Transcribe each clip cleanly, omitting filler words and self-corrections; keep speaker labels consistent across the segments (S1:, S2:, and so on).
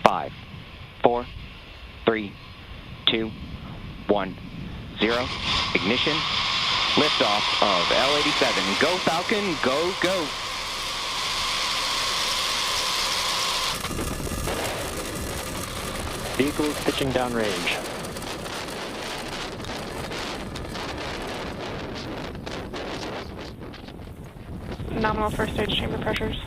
S1: 5, 4, 3, 2, 1, 0. Ignition. Liftoff of L-87. Go Falcon, go, go.
S2: Vehicles pitching downrange.
S3: Nominal first stage chamber pressures.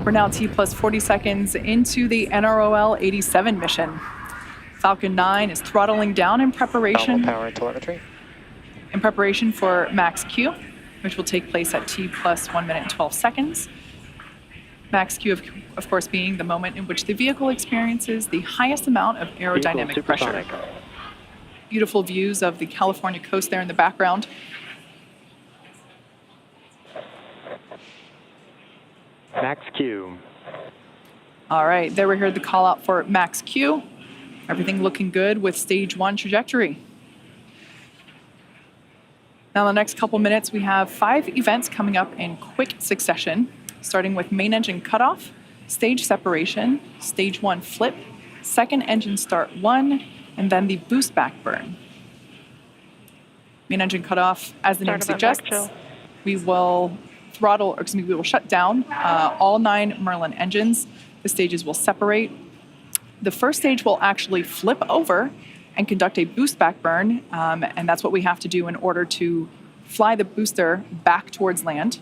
S4: We're now T plus 40 seconds into the NROL-87 mission. Falcon 9 is throttling down in preparation.
S2: Power and telemetry.
S4: In preparation for max Q, which will take place at T plus 1 minute and 12 seconds. Max Q, of course, being the moment in which the vehicle experiences the highest amount of aerodynamic pressure. Beautiful views of the California coast there in the background.
S2: Max Q.
S4: All right, there we heard the call out for max Q. Everything looking good with stage 1 trajectory. Now, in the next couple minutes, we have 5 events coming up in quick succession, starting with main engine cutoff, stage separation, stage 1 flip, second engine start 1, and then the boost back burn. Main engine cutoff, as the name suggests, we will we will shut down all 9 Merlin engines. The stages will separate. The first stage will actually flip over and conduct a boost back burn, and that's what we have to do in order to fly the booster back towards land.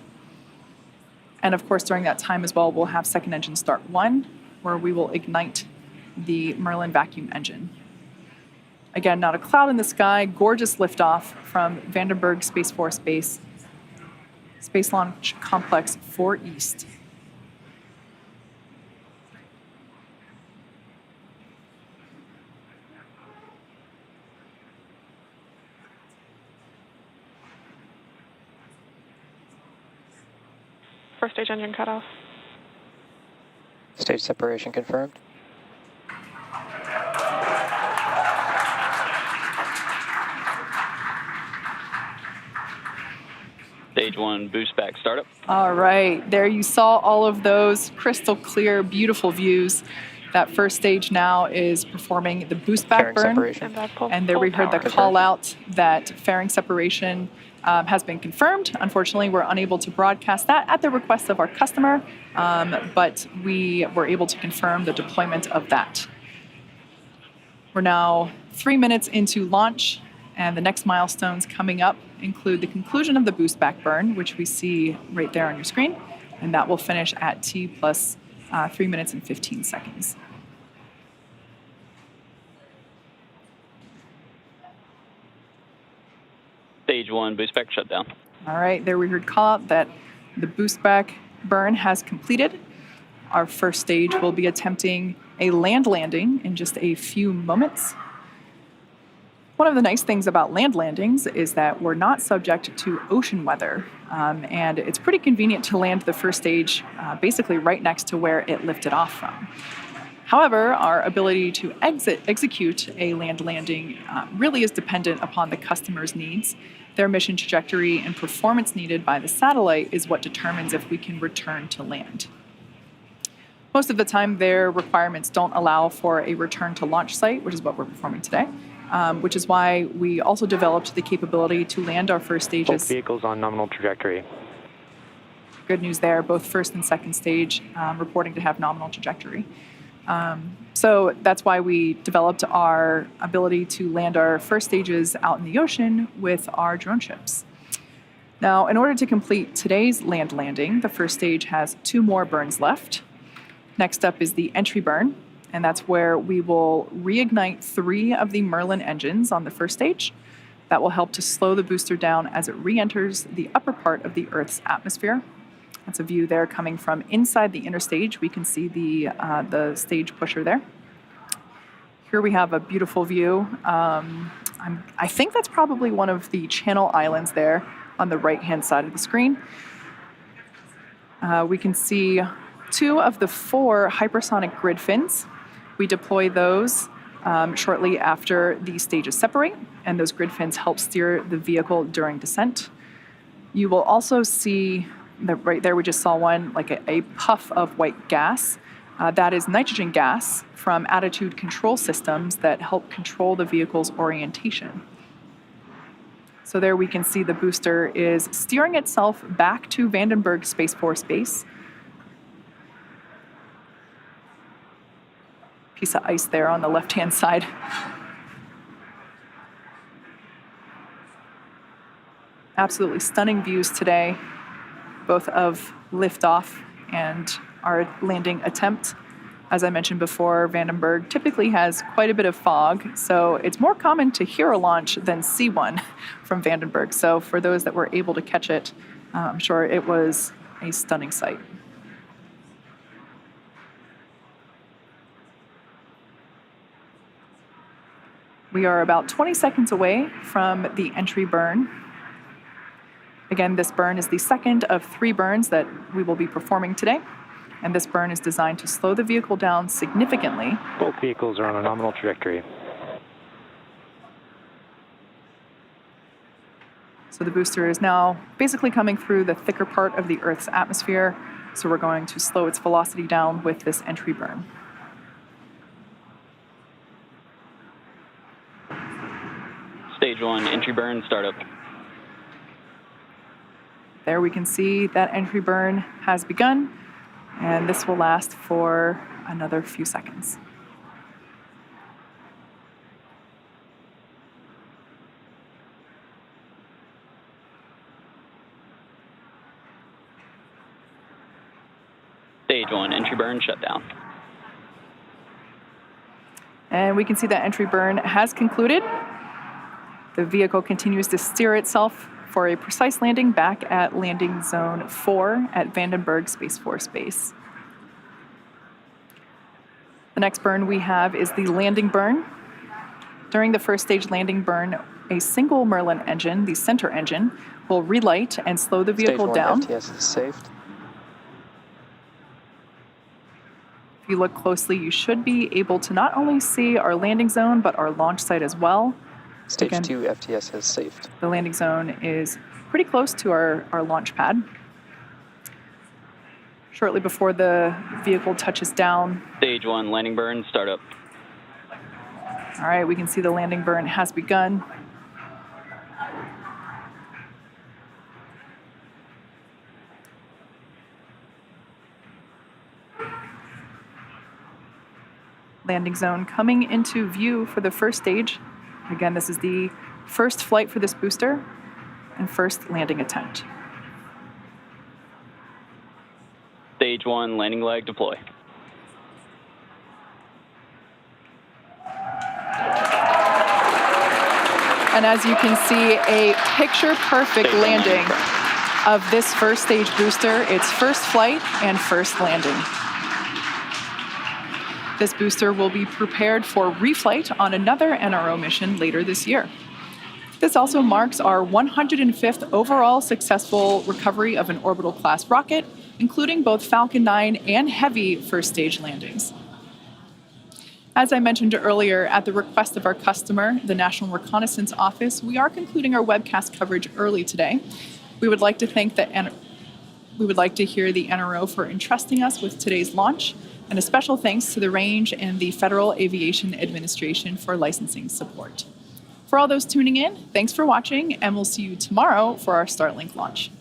S4: And of course, during that time as well, we'll have second engine start 1, where we will ignite the Merlin vacuum engine. Again, not a cloud in the sky, gorgeous liftoff from Vandenberg Space Force Base, Space Launch Complex 4 East.
S3: First stage engine cutoff.
S2: Stage separation confirmed.
S5: Stage 1 boost back startup.
S4: All right, there you saw all of those crystal clear, beautiful views. That first stage now is performing the boost back burn.
S2: Separation.
S4: And there we heard the call out that fairing separation has been confirmed. Unfortunately, we're unable to broadcast that at the request of our customer, but we were able to confirm the deployment of that. We're now 3 minutes into launch, and the next milestones coming up include the conclusion of the boost back burn, which we see right there on your screen, and that will finish at T plus 3 minutes and 15 seconds.
S5: Stage 1 boost back shutdown.
S4: All right, there we heard call out that the boost back burn has completed. Our first stage will be attempting a land landing in just a few moments. One of the nice things about land landings is that we're not subject to ocean weather, and it's pretty convenient to land the first stage basically right next to where it lifted off from. However, our ability to execute a land landing really is dependent upon the customer's needs. Their mission trajectory and performance needed by the satellite is what determines if we can return to land. Most of the time, their requirements don't allow for a return to launch site, which is what we're performing today, which is why we also developed the capability to land our first stages.
S2: Both vehicles on nominal trajectory.
S4: Good news there, both first and second stage reporting to have nominal trajectory. So that's why we developed our ability to land our first stages out in the ocean with our drone ships. Now, in order to complete today's land landing, the first stage has 2 more burns left. Next up is the entry burn, and that's where we will reignite 3 of the Merlin engines on the first stage. That will help to slow the booster down as it re-enters the upper part of the Earth's atmosphere. That's a view there coming from inside the inner stage. We can see the stage pusher there. Here we have a beautiful view. I think that's probably one of the Channel Islands there on the right-hand side of the screen. We can see 2 of the 4 hypersonic grid fins. We deploy those shortly after the stages separate, and those grid fins help steer the vehicle during descent. You will also see that right there we just saw one, like a puff of white gas. That is nitrogen gas from attitude control systems that help control the vehicle's orientation. So there we can see the booster is steering itself back to Vandenberg Space Force Base. Piece of ice there on the left-hand side. Absolutely stunning views today, both of liftoff and our landing attempt. As I mentioned before, Vandenberg typically has quite a bit of fog, so it's more common to hear a launch than see one from Vandenberg. So for those that were able to catch it, I'm sure it was a stunning sight. We are about 20 seconds away from the entry burn. Again, this burn is the second of 3 burns that we will be performing today. And this burn is designed to slow the vehicle down significantly.
S2: Both vehicles are on a nominal trajectory.
S4: So the booster is now basically coming through the thicker part of the Earth's atmosphere. So we're going to slow its velocity down with this entry burn.
S5: Stage 1, entry burn, startup.
S4: There we can see that entry burn has begun, and this will last for another few seconds.
S5: Stage 1, entry burn, shutdown.
S4: And we can see that entry burn has concluded. The vehicle continues to steer itself for a precise landing back at landing zone 4 at Vandenberg Space Force Base. The next burn we have is the landing burn. During the first stage landing burn, a single Merlin engine, the center engine, will relight and slow the vehicle down.
S2: Stage 1 FTS is saved.
S4: If you look closely, you should be able to not only see our landing zone, but our launch site as well.
S2: Stage
S4: Again,
S2: 2 FTS has saved.
S4: the landing zone is pretty close to our launch pad. Shortly before the vehicle touches down.
S5: Stage 1, landing burn, startup.
S4: All right, we can see the landing burn has begun. Landing zone coming into view for the first stage. Again, this is the first flight for this booster and first landing attempt.
S5: Stage 1, landing leg, deploy.
S4: And as you can see, a picture-perfect landing of this first stage booster, its first flight and first landing. This booster will be prepared for reflight on another NRO mission later this year. This also marks our 105th overall successful recovery of an orbital class rocket, including both Falcon 9 and Heavy first stage landings. As I mentioned earlier, at the request of our customer, the National Reconnaissance Office, we are concluding our webcast coverage early today. We would like to hear the NRO for entrusting us with today's launch, and a special thanks to the Range and the Federal Aviation Administration for licensing support. For all those tuning in, thanks for watching, and we'll see you tomorrow for our Starlink launch.